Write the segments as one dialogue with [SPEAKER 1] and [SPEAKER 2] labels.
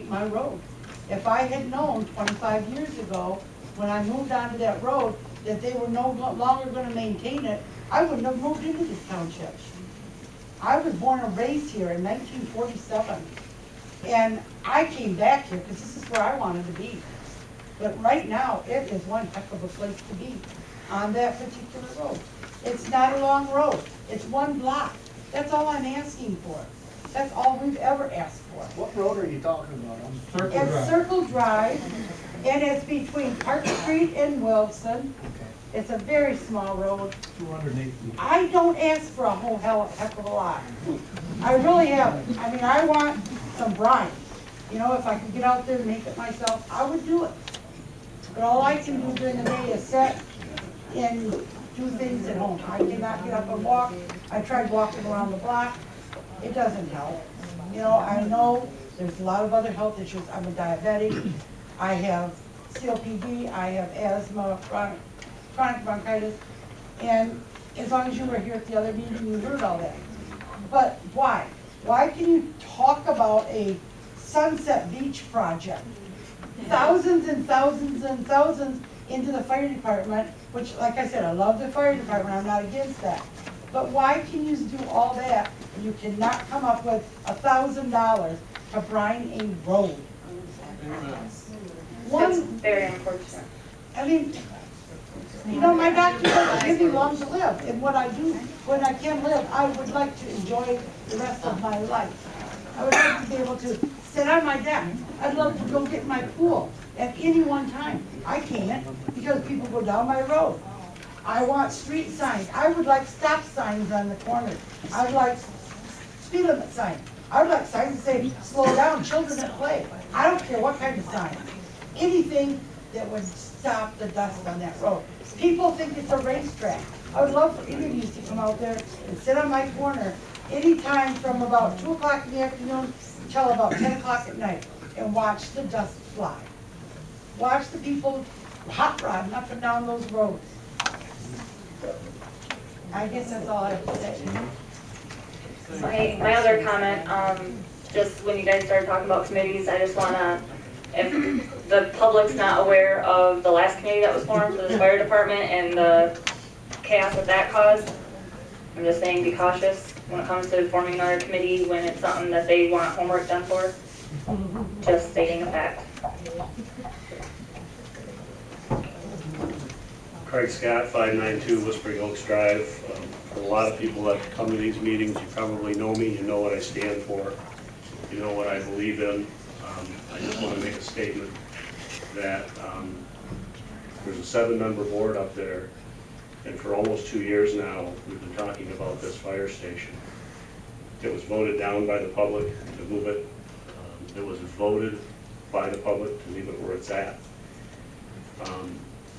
[SPEAKER 1] my road. If I had known 25 years ago, when I moved onto that road, that they were no longer gonna maintain it, I wouldn't have moved into this township. I was born and raised here in 1947, and I came back here because this is where I wanted to be. But right now, it is one heck of a place to be, on that particular road. It's not a long road, it's one block. That's all I'm asking for. That's all we've ever asked for.
[SPEAKER 2] What road are you talking about?
[SPEAKER 1] It's Circle Drive, and it's between Park Street and Wilson. It's a very small road.
[SPEAKER 3] 208 feet.
[SPEAKER 1] I don't ask for a whole heck of a lot. I really haven't. I mean, I want some brine. You know, if I could get out there and make it myself, I would do it. But all I can do during the day is sit and do things at home. I cannot get up and walk. I tried walking around the block. It doesn't help. You know, I know there's a lot of other health issues. I'm a diabetic. I have COPD. I have asthma, chronic bronchitis. And as long as you were here at the other meeting, you heard all that. But why? Why can you talk about a Sunset Beach project? Thousands and thousands and thousands into the fire department, which, like I said, I love the fire department. I'm not against that. But why can you do all that and you cannot come up with $1,000 to brine a road?
[SPEAKER 4] That's very unfortunate.
[SPEAKER 1] I mean, you know, my doctor doesn't give me long to live. And what I do, when I can live, I would like to enjoy the rest of my life. I would like to be able to sit on my deck. I'd love to go get in my pool at any one time. I can't because people go down my road. I want street signs. I would like stop signs on the corners. I would like speed limit signs. I would like signs that say, slow down, children at play. I don't care what kind of sign. Anything that would stop the dust on that road. People think it's a racetrack. I would love for any of you to come out there and sit on my corner anytime from about 2 o'clock in the afternoon till about 10 o'clock at night and watch the dust fly. Watch the people hot rodding up and down those roads. I guess that's all I have to say.
[SPEAKER 4] My other comment, just when you guys started talking about committees, I just wanna, if the public's not aware of the last committee that was formed for the fire department and the chaos that caused, I'm just saying be cautious when it comes to forming another committee when it's something that they want homework done for. Just stating a fact.
[SPEAKER 5] Craig Scott, 592 Whispering Oaks Drive. For a lot of people that come to these meetings, you probably know me, you know what I stand for, you know what I believe in. I just want to make a statement that there's a 7-member board up there, and for almost 2 years now, we've been talking about this fire station. It was voted down by the public to move it. It was voted by the public to leave it where it's at.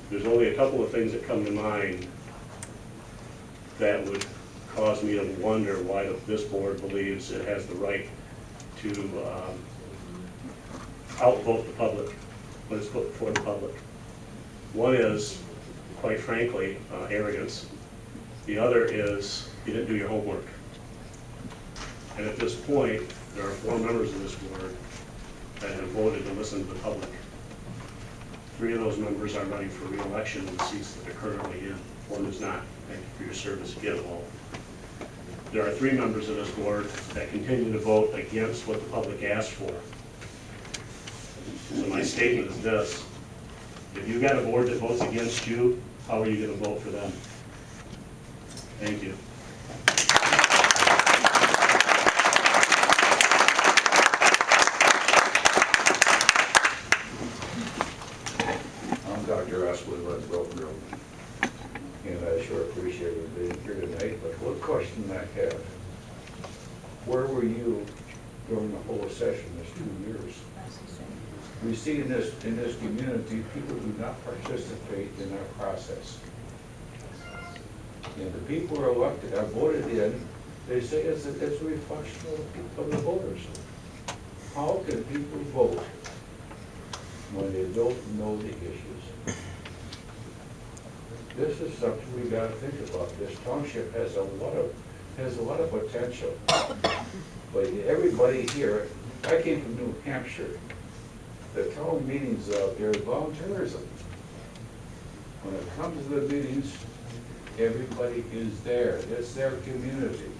[SPEAKER 5] There's only a couple of things that come to mind that would cause me to wonder why this board believes it has the right to outvote the public when it's put before the public. One is, quite frankly, arrogance. The other is you didn't do your homework. And at this point, there are 4 members of this board that have voted to listen to the public. 3 of those members are running for re-election in the seats that they're currently in. 1 is not. Thank you for your service again, all. There are 3 members of this board that continue to vote against what the public asked for. So my statement is this: if you got a board that votes against you, how are you going to vote for them? Thank you.
[SPEAKER 6] I'm Dr. Aspley, Red Road Road, and I sure appreciate it being here tonight, but one question I have: where were you during the whole session, this 2 years? We see in this community, people do not participate in our process. And the people who are elected, are voted in, they say it's a reflection of the voters. How can people vote when they don't know the issues? This is something we gotta think about. This township has a lot of potential. But everybody here I came from New Hampshire. The town meetings out there is volunteerism. When it comes to the meetings, everybody is there. It's their community.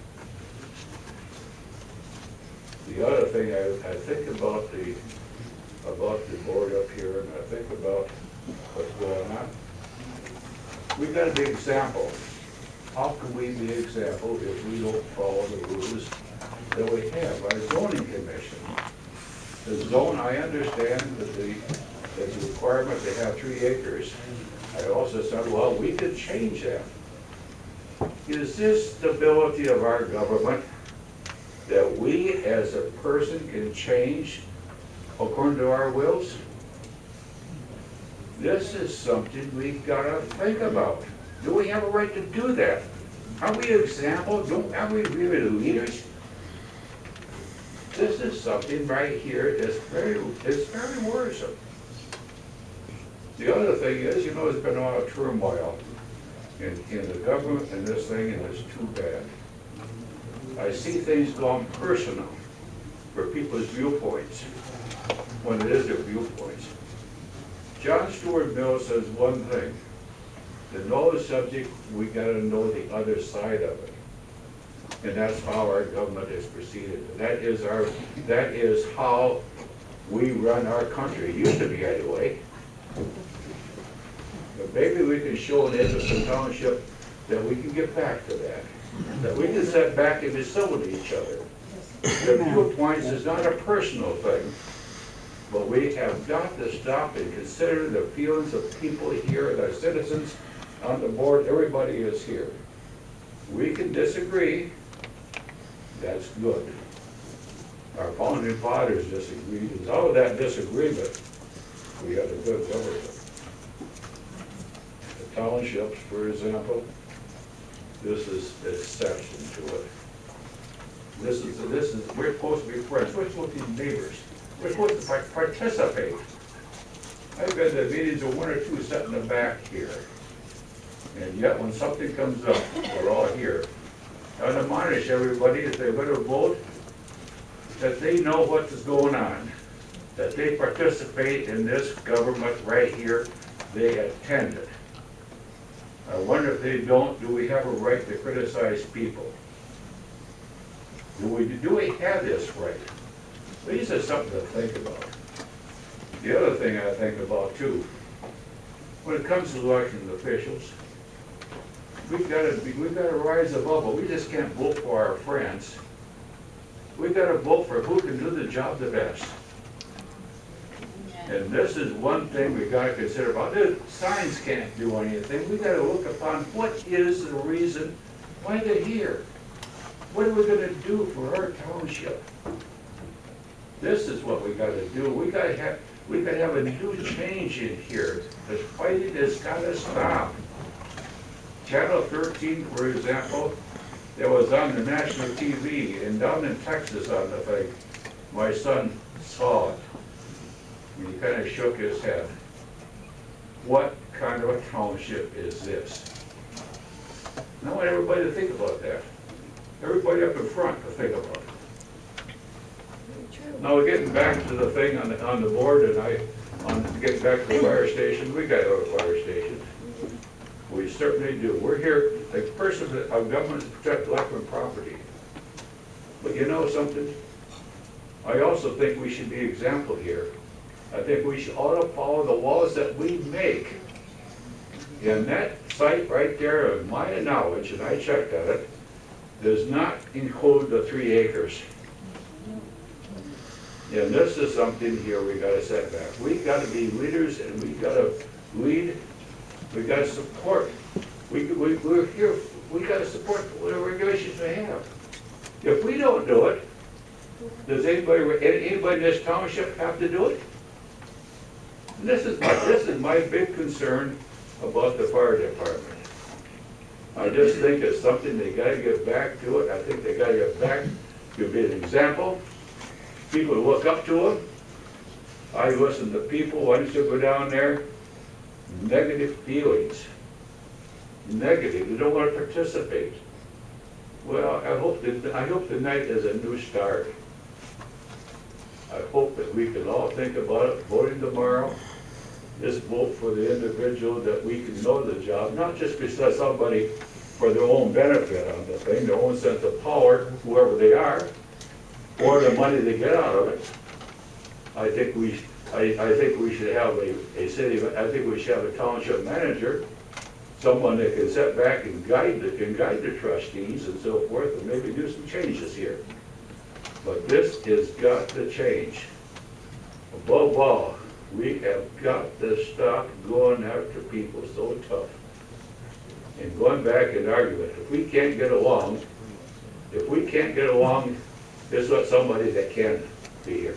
[SPEAKER 6] The other thing I think about the board up here, and I think about what's going on. We've got to be example. How can we be example if we don't follow the rules that we have? Our zoning commission. The zone, I understand that there's a requirement to have 3 acres. I also said, well, we could change that. Is this stability of our government that we as a person can change according to our wills? This is something we've got to think about. Do we have a right to do that? Are we example? Are we really leaders? This is something right here that's very worrisome. The other thing is, you know, there's been a lot of turmoil in the government and this thing, and it's too bad. I see things gone personal for people's viewpoints, when it is their viewpoints. John Stuart Mill says one thing: to know the subject, we gotta know the other side of it. And that's how our government is proceeded. That is how we run our country. It used to be anyway. But maybe we can show in Egelston Township that we can get back to that. That we can sit back and listen to each other. The viewpoints is not a personal thing, but we have got to stop and consider the feelings of people here, the citizens on the board. Everybody is here. We can disagree. That's good. Our founding fathers disagreed. With all of that disagreement, we had a good government. The townships, for example, this is exception to it. This is we're supposed to be friends. We're supposed to be neighbors. We're supposed to participate. I've been to meetings of 1 or 2 sitting in the back here. And yet when something comes up, we're all here. I'd admonish everybody, if they're going to vote, that they know what is going on, that they participate in this government right here, they attend it. I wonder if they don't, do we have a right to criticize people? Do we have this right? These are something to think about. The other thing I think about too, when it comes to electing officials, we've got to rise above it. We just can't vote for our friends. We've got to vote for who can do the job the best. And this is one thing we've got to consider about. The signs can't do anything. We've got to look upon what is the reason why they're here. What are we going to do for our township? This is what we got to do. We got to have a new change in here. This fighting has got to stop. Channel 13, for example, that was on the national TV and down in Texas on the thing. My son saw it. And he kind of shook his head. What kind of a township is this? And I want everybody to think about that. Everybody up in front to think about it. Now we're getting back to the thing on the board, and getting back to the fire station. We got to have a fire station. We certainly do. We're here, the person that our government is to protect life and property. But you know something? I also think we should be example here. I think we should ought to follow the laws that we make. And that site right there, of my knowledge, and I checked at it, does not include the 3 acres. And this is something here we got to set back. We got to be leaders, and we got to lead. We got to support. We're here. We got to support the regulations we have. If we don't do it, does anybody in this township have to do it? And this is my big concern about the fire department. I just think it's something they got to get back to it. I think they got to get back to be an example. People look up to them. I listen to people. I used to go down there. Negative feelings. Negative. They don't want to participate. Well, I hope tonight is a new start. I hope that we can all think about it, voting tomorrow. Just vote for the individual that we can know the job, not just because somebody for their own benefit on the thing, their own sense of power, whoever they are, or the money they get out of it. I think we should have a city, I think we should have a township manager, someone that can sit back and guide the trustees and so forth, and maybe do some changes here. But this has got to change. Above all, we have got to stop going after people so tough and going back and arguing. If we can't get along, this is what somebody that can be here.